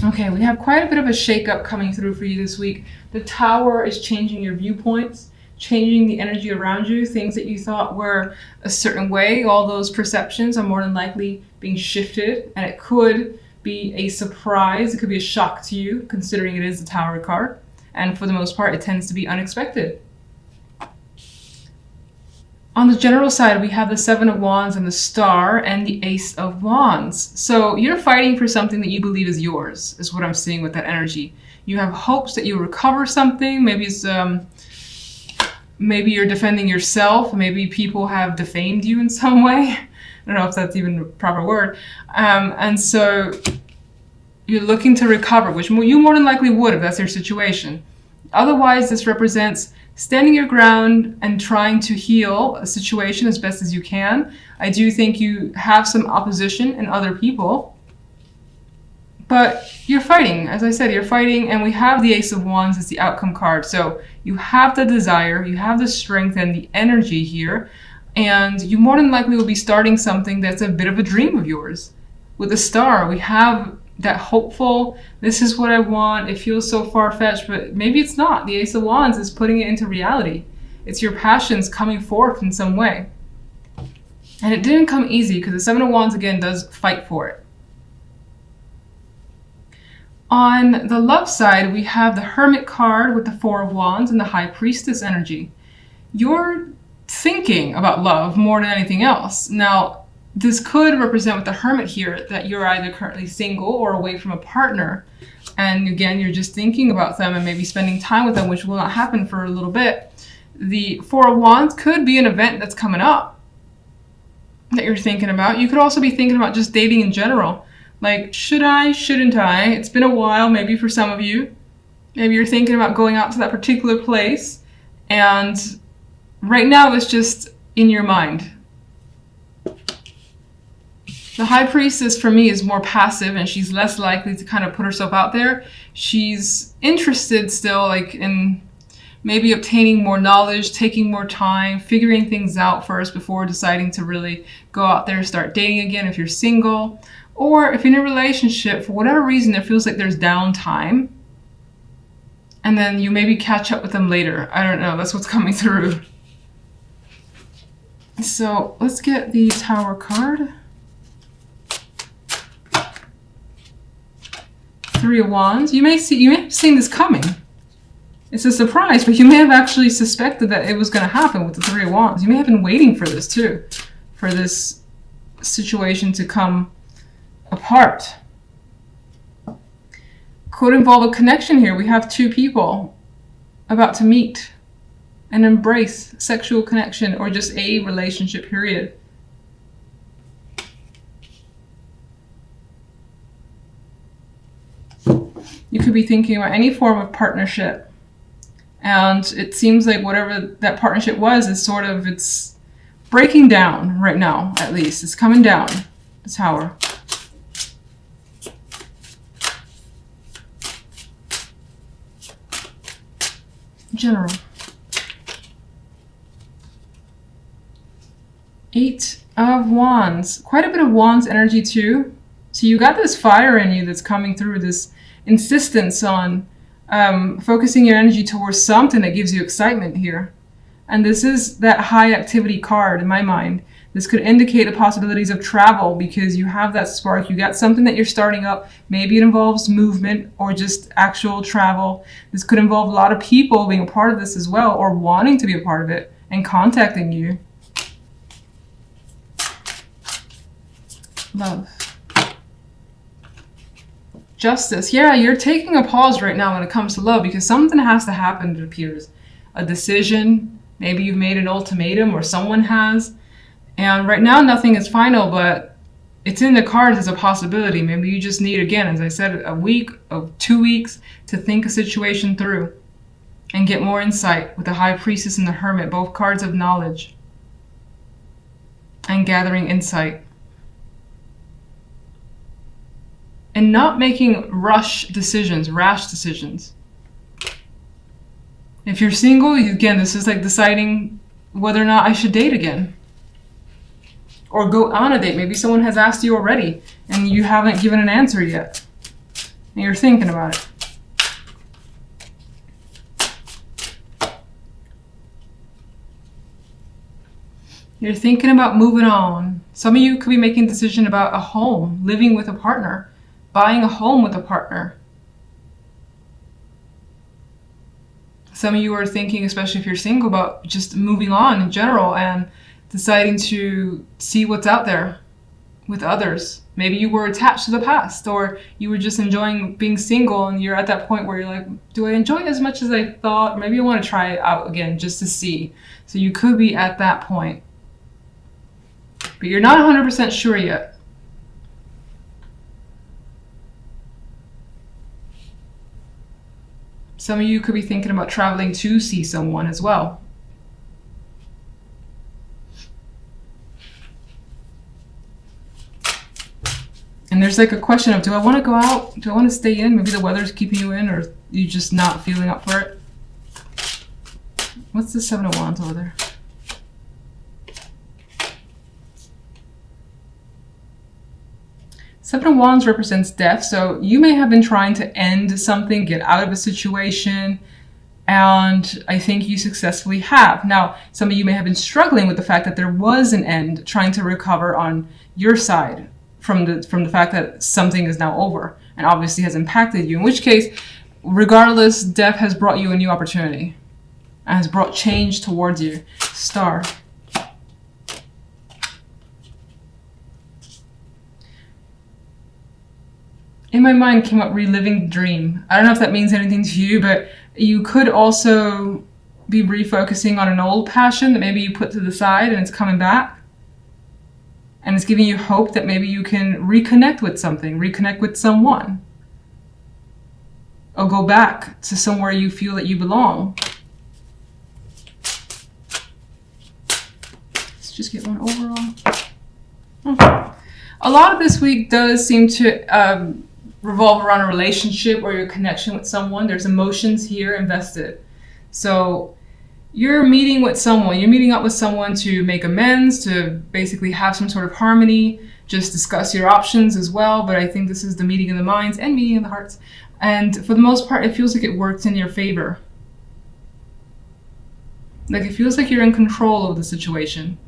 Okay, we have quite a bit of a shakeup coming through for you this week. The Tower is changing your viewpoints, changing the energy around you. Things that you thought were a certain way, all those perceptions are more than likely being shifted, and it could be a surprise. It could be a shock to you, considering it is the Tower card. And for the most part, it tends to be unexpected. On the general side, we have the Seven of Wands and the Star and the Ace of Wands. So you're fighting for something that you believe is yours, is what I'm seeing with that energy. You have hopes that you'll recover something. Maybe it's maybe you're defending yourself. Maybe people have defamed you in some way. I don't know if that's even a proper word. And so you're looking to recover, which you more than likely would if that's your situation. Otherwise, this represents standing your ground and trying to heal a situation as best as you can. I do think you have some opposition in other people, but you're fighting. As I said, you're fighting, and we have the Ace of Wands as the outcome card. So you have the desire, you have the strength and the energy here, and you more than likely will be starting something that's a bit of a dream of yours. With the Star, we have that hopeful, this is what I want, it feels so far-fetched, but maybe it's not. The Ace of Wands is putting it into reality. It's your passions coming forth in some way. And it didn't come easy, because the Seven of Wands, again, does fight for it. On the love side, we have the Hermit card with the Four of Wands and the High Priestess energy. You're thinking about love more than anything else. Now, this could represent with the Hermit here that you're either currently single or away from a partner. And again, you're just thinking about them and maybe spending time with them, which will not happen for a little bit. The Four of Wands could be an event that's coming up that you're thinking about. You could also be thinking about just dating in general. Like, should I, shouldn't I? It's been a while, maybe for some of you. Maybe you're thinking about going out to that particular place. And right now it's just in your mind. The High Priestess for me is more passive, and she's less likely to kind of put herself out there. She's interested still, like, in maybe obtaining more knowledge, taking more time, figuring things out first before deciding to really go out there and start dating again if you're single. Or if you're in a relationship, for whatever reason, it feels like there's downtime. And then you maybe catch up with them later. I don't know, that's what's coming through. So let's get the Tower card. Three of Wands. You may have seen this coming. It's a surprise, but you may have actually suspected that it was going to happen with the Three of Wands. You may have been waiting for this too, for this situation to come apart. Could involve a connection here. We have two people about to meet and embrace sexual connection or just a relationship, period. You could be thinking about any form of partnership. And it seems like whatever that partnership was is sort of, it's breaking down right now, at least. It's coming down, the Tower. General. Eight of Wands. Quite a bit of Wands energy too. So you got this fire in you that's coming through, this insistence on focusing your energy towards something that gives you excitement here. And this is that high activity card in my mind. This could indicate the possibilities of travel because you have that spark. You got something that you're starting up. Maybe it involves movement or just actual travel. This could involve a lot of people being a part of this as well, or wanting to be a part of it and contacting you. Love. Justice. Yeah, you're taking a pause right now when it comes to love because something has to happen, it appears. A decision. Maybe you've made an ultimatum or someone has. And right now nothing is final, but it's in the cards as a possibility. Maybe you just need, again, as I said, a week or 2 weeks to think a situation through and get more insight with the High Priestess and the Hermit, both cards of knowledge and gathering insight. And not making rash decisions. If you're single, again, this is like deciding whether or not I should date again. Or go on a date. Maybe someone has asked you already and you haven't given an answer yet. and you're thinking about it. You're thinking about moving on. Some of you could be making a decision about a home, living with a partner, buying a home with a partner. Some of you are thinking, especially if you're single, about just moving on in general and deciding to see what's out there with others. Maybe you were attached to the past, or you were just enjoying being single and you're at that point where you're like, do I enjoy it as much as I thought? Maybe I want to try it out again just to see. So you could be at that point. But you're not 100% sure yet. Some of you could be thinking about traveling to see someone as well. And there's like a question of, do I want to go out? Do I want to stay in? Maybe the weather's keeping you in, or you just not feeling up for it. What's the Seven of Wands over there? Seven of Wands represents death, so you may have been trying to end something, get out of a situation, and I think you successfully have. Now, some of you may have been struggling with the fact that there was an end, trying to recover on your side from the fact that something is now over and obviously has impacted you, in which case, regardless, death has brought you a new opportunity and has brought change towards you. Star. In my mind came up reliving the dream. I don't know if that means anything to you, but you could also be refocusing on an old passion that maybe you put to the side and it's coming back. And it's giving you hope that maybe you can reconnect with something, reconnect with someone. Or go back to somewhere you feel that you belong. Let's just get one overall. Okay. A lot of this week does seem to revolve around a relationship or your connection with someone. There's emotions here invested. So you're meeting with someone, you're meeting up with someone to make amends, to basically have some sort of harmony, just discuss your options as well. But I think this is the meeting of the minds and meeting of the hearts. And for the most part, it feels like it worked in your favor. Like it feels like you're in control of the situation.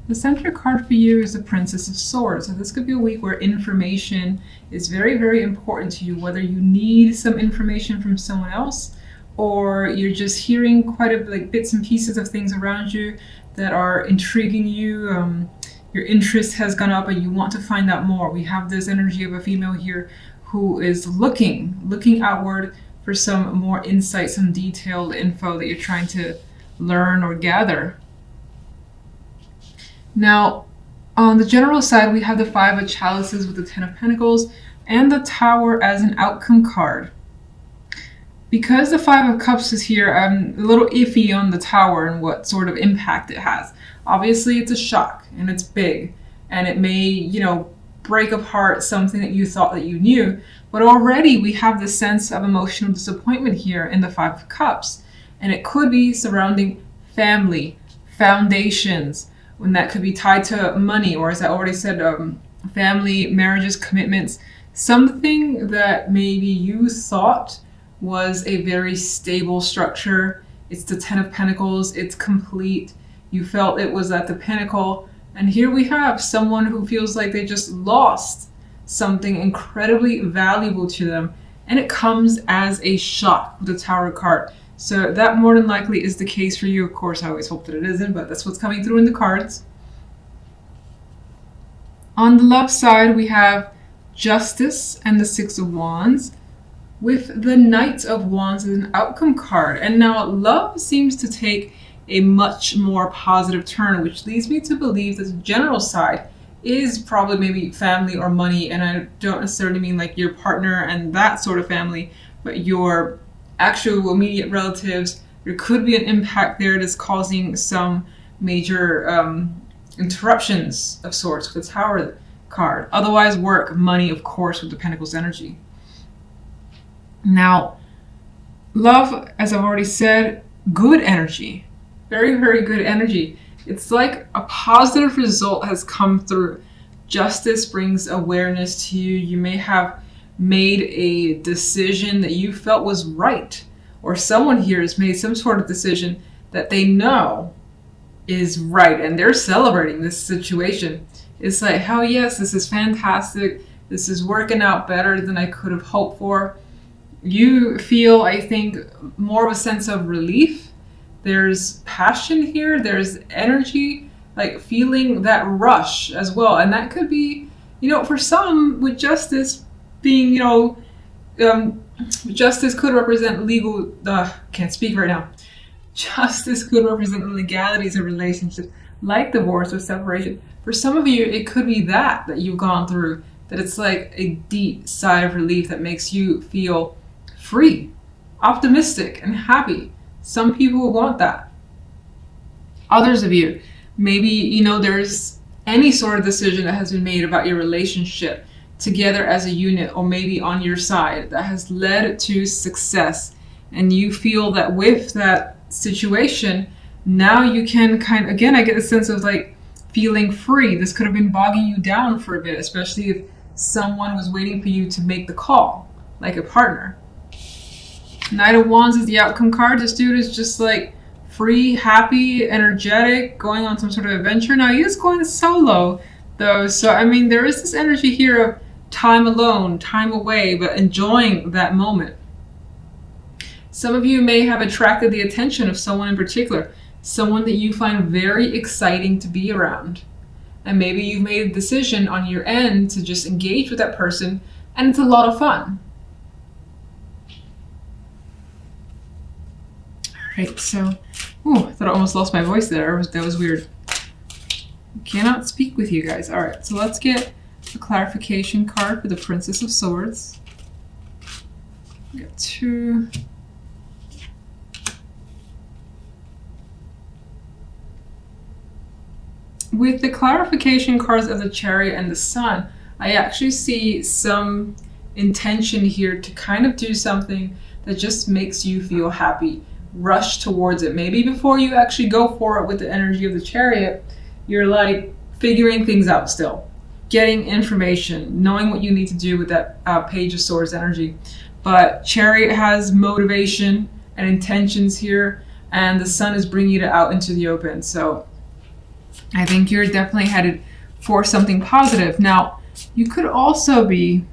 The center card for you is the Princess of Swords. So this could be a week where information is very, very important to you, whether you need some information from someone else or you're just hearing quite a like bits and pieces of things around you that are intriguing you. Your interest has gone up and you want to find out more. We have this energy of a female here who is looking outward for some more insight, some detailed info that you're trying to learn or gather. Now, on the general side, we have the Five of Chalices with the Ten of Pentacles and the Tower as an outcome card. Because the Five of Cups is here, I'm a little iffy on the Tower and what sort of impact it has. Obviously, it's a shock and it's big and it may, you know, break apart something that you thought that you knew. But already we have this sense of emotional disappointment here in the Five of Cups. And it could be surrounding family, foundations, when that could be tied to money, or as I already said, family, marriages, commitments, something that maybe you thought was a very stable structure. It's the Ten of Pentacles, it's complete. You felt it was at the pinnacle. And here we have someone who feels like they just lost something incredibly valuable to them. And it comes as a shock with the Tower card. So that more than likely is the case for you. Of course, I always hope that it isn't, but that's what's coming through in the cards. On the love side, we have Justice and the Six of Wands with the Knight of Wands as an outcome card. And now love seems to take a much more positive turn, which leads me to believe that the general side is probably maybe family or money. And I don't necessarily mean like your partner and that sort of family, but your actual immediate relatives. There could be an impact there that's causing some major interruptions of sorts with the Tower card. Otherwise, work, money, of course, with the Pentacles energy. Now, love, as I've already said, good energy. Very, very good energy. It's like a positive result has come through. Justice brings awareness to you. You may have made a decision that you felt was right, or someone here has made some sort of decision that they know is right, and they're celebrating this situation. It's like, hell yes, this is fantastic. This is working out better than I could have hoped for. You feel, I think, more of a sense of relief. There's passion here, there's energy, like feeling that rush as well. And that could be, for some, with justice being, justice could represent legal, can't speak right now. Justice could represent the legalities of relationships, like divorce or separation. For some of you, it could be that you've gone through, that it's like a deep sigh of relief that makes you feel free, optimistic, and happy. Some people want that. Others of you, maybe, there's any sort of decision that has been made about your relationship together as a unit, or maybe on your side, that has led to success. And you feel that with that situation, now you can again, I get a sense of like feeling free. This could have been bogging you down for a bit, especially if someone was waiting for you to make the call, like a partner. Knight of Wands is the outcome card. This dude is just like free, happy, energetic, going on some sort of adventure. Now he is going solo though, so I mean there is this energy here of time alone, time away, but enjoying that moment. Some of you may have attracted the attention of someone in particular, someone that you find very exciting to be around. And maybe you've made a decision on your end to just engage with that person, and it's a lot of fun. Alright, so, I thought I almost lost my voice there. That was weird. I cannot speak with you guys. Alright, so let's get a clarification card for the Princess of Swords. We got 2. With the clarification cards of the Chariot and the Sun, I actually see some intention here to kind of do something that just makes you feel happy. Rush towards it. Maybe before you actually go for it with the energy of the Chariot, you're like figuring things out still. Getting information, knowing what you need to do with that Page of Swords energy. But Chariot has motivation and intentions here, and the Sun is bringing it out into the open. So I think you're definitely headed for something positive. Now, you could also be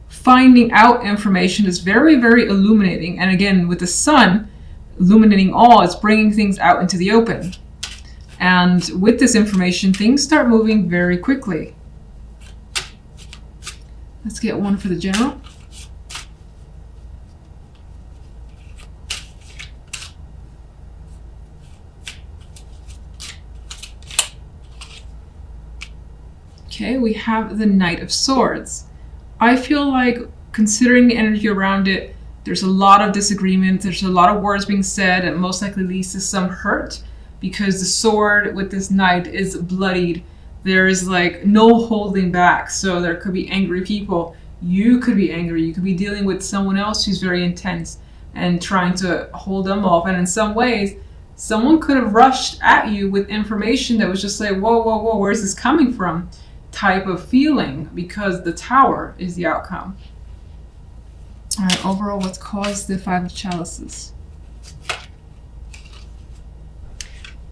finding out information that's very, very illuminating. And again, with the Sun illuminating all, it's bringing things out into the open. And with this information, things start moving very quickly. Let's get one for the General. Okay, we have the Knight of Swords. I feel like, considering the energy around it, there's a lot of disagreement, there's a lot of words being said, and most likely leads to some hurt, because the sword with this knight is bloodied. There is like no holding back, so there could be angry people. You could be angry, you could be dealing with someone else who's very intense and trying to hold them off, and in some ways, someone could have rushed at you with information that was just like, whoa, whoa, whoa, where's this coming from? Type of feeling, because the Tower is the outcome. All right, overall, what's caused the Five of Chalices?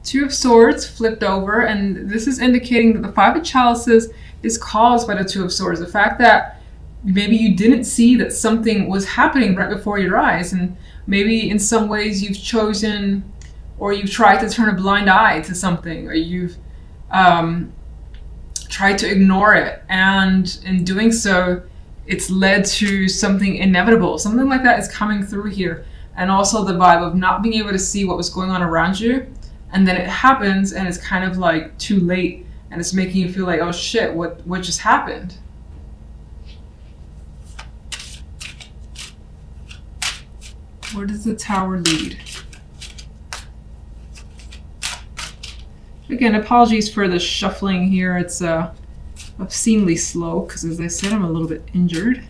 Two of Swords flipped over, and this is indicating that the Five of Chalices is caused by the Two of Swords. The fact that maybe you didn't see that something was happening right before your eyes, and maybe in some ways you've chosen, or you've tried to turn a blind eye to something, or you've tried to ignore it, and in doing so, it's led to something inevitable. Something like that is coming through here. And also the vibe of not being able to see what was going on around you, and then it happens and it's kind of like too late, and it's making you feel like, oh shit, what just happened? Where does the Tower lead? Again, apologies for the shuffling here. It's obscenely slow because, as I said, I'm a little bit injured.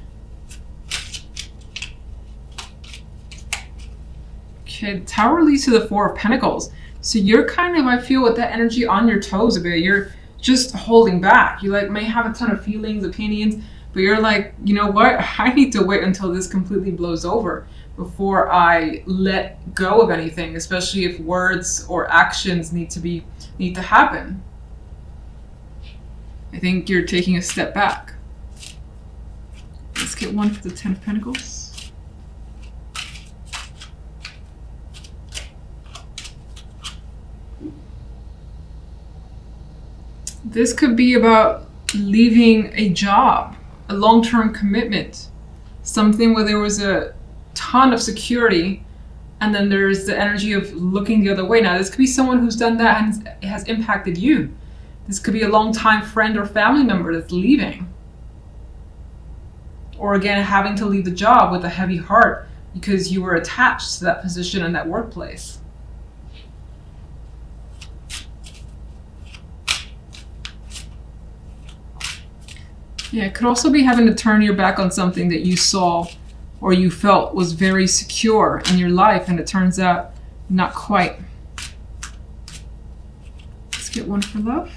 Okay, the Tower leads to the Four of Pentacles. So you're kind of, I feel, with that energy on your toes a bit. You're just holding back. You like may have a ton of feelings, opinions, but you're like, you know what? I need to wait until this completely blows over before I let go of anything, especially if words or actions need to happen. I think you're taking a step back. Let's get one for the Ten of Pentacles. This could be about leaving a job, a long-term commitment, something where there was a ton of security, and then there's the energy of looking the other way. Now, this could be someone who's done that and it has impacted you. This could be a long-time friend or family member that's leaving. Or again, having to leave the job with a heavy heart because you were attached to that position and that workplace. Yeah, it could also be having to turn your back on something that you saw or you felt was very secure in your life, and it turns out not quite. Let's get one for love.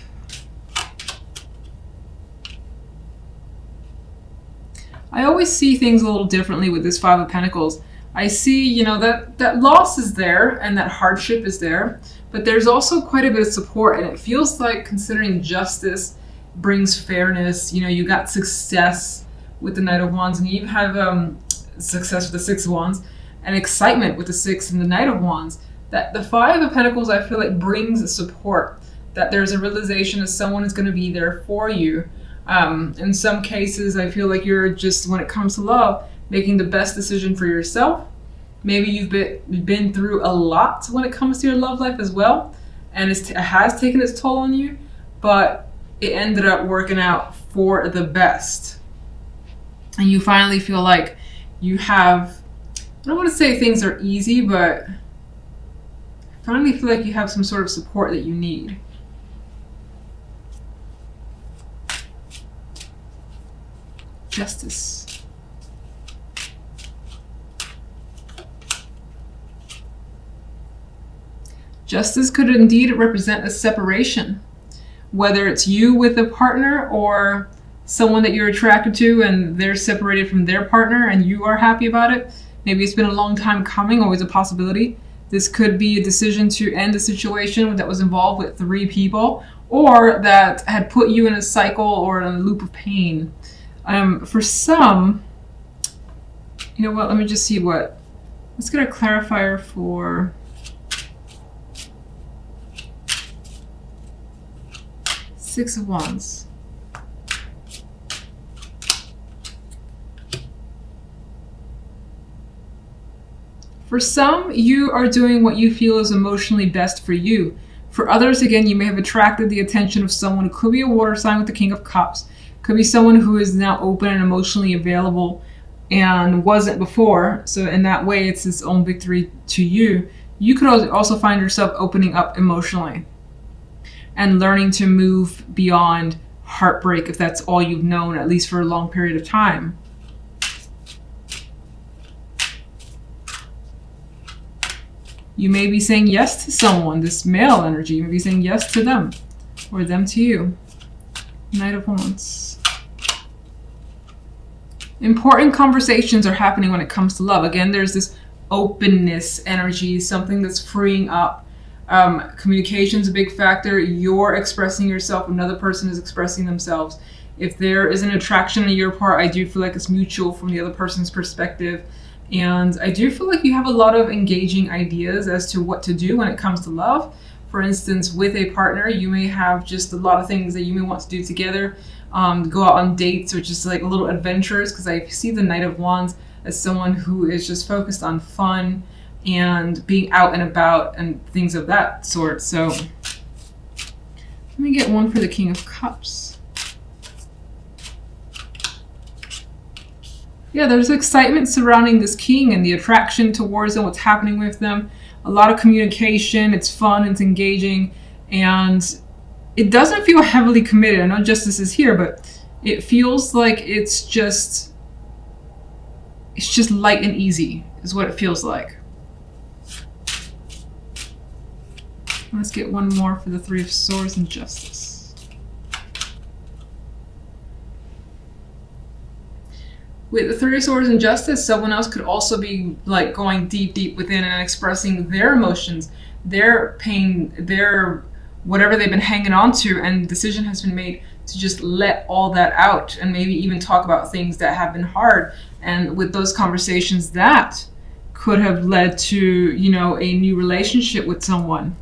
I always see things a little differently with this Five of Pentacles. I see, you know, that loss is there and that hardship is there, but there's also quite a bit of support, and it feels like, considering justice brings fairness, you know, you got success with the Knight of Wands, and you even have success with the Six of Wands, and excitement with the Six and the Knight of Wands. That the Five of Pentacles, I feel like, brings support, that there's a realization that someone is going to be there for you. In some cases, I feel like you're just, when it comes to love, making the best decision for yourself. Maybe you've been through a lot when it comes to your love life as well, and it has taken its toll on you, but it ended up working out for the best. And you finally feel like you have, I don't want to say things are easy, but finally feel like you have some sort of support that you need. Justice. Justice could indeed represent a separation, whether it's you with a partner or someone that you're attracted to and they're separated from their partner and you are happy about it. Maybe it's been a long time coming, always a possibility. This could be a decision to end a situation that was involved with 3 people, or that had put you in a cycle or in a loop of pain. For some, you know what, let me just see let's get a clarifier for Six of Wands. For some, you are doing what you feel is emotionally best for you. For others, again, you may have attracted the attention of someone who could be a water sign with the King of Cups. Could be someone who is now open and emotionally available and wasn't before. So in that way, it's its own victory to you. You could also find yourself opening up emotionally and learning to move beyond heartbreak, if that's all you've known, at least for a long period of time. You may be saying yes to someone, this male energy. You may be saying yes to them, or them to you. Knight of Wands. Important conversations are happening when it comes to love. Again, there's this openness energy, something that's freeing up. Communication is a big factor. You're expressing yourself, another person is expressing themselves. If there is an attraction on your part, I do feel like it's mutual from the other person's perspective. And I do feel like you have a lot of engaging ideas as to what to do when it comes to love. For instance, with a partner, you may have just a lot of things that you may want to do together. Go out on dates, or just like little adventures, because I see the Knight of Wands as someone who is just focused on fun and being out and about and things of that sort. So let me get one for the King of Cups. Yeah, there's excitement surrounding this king and the attraction towards them, what's happening with them. A lot of communication, it's fun, it's engaging, and it doesn't feel heavily committed. I know justice is here, but it feels like it's just light and easy is what it feels like. Let's get one more for the Three of Swords and Justice. With the Three of Swords and Justice, someone else could also be like going deep within and expressing their emotions, their pain, their whatever they've been hanging on to, and the decision has been made to just let all that out and maybe even talk about things that have been hard. And with those conversations, that could have led to, you know, a new relationship with someone.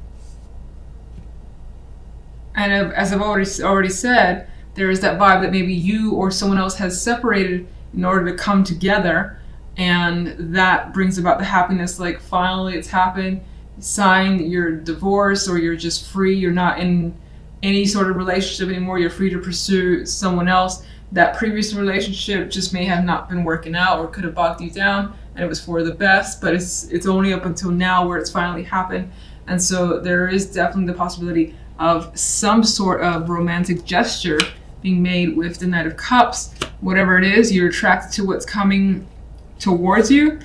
And as I've already said, there is that vibe that maybe you or someone else has separated in order to come together, and that brings about the happiness. Like, finally it's happened, you sign your divorce, or you're just free, you're not in any sort of relationship anymore, you're free to pursue someone else. That previous relationship just may have not been working out, or could have bogged you down, and it was for the best, but it's only up until now where it's finally happened. And so there is definitely the possibility of some sort of romantic gesture being made with the Knight of Cups. Whatever it is, you're attracted to what's coming towards you.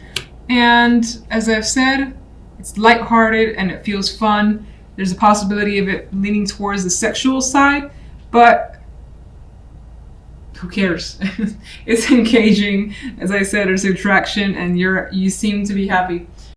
And as I've said, it's lighthearted and it feels fun. There's a possibility of it leaning towards the sexual side, but who cares? It's engaging. As I said, there's attraction, and you seem to be happy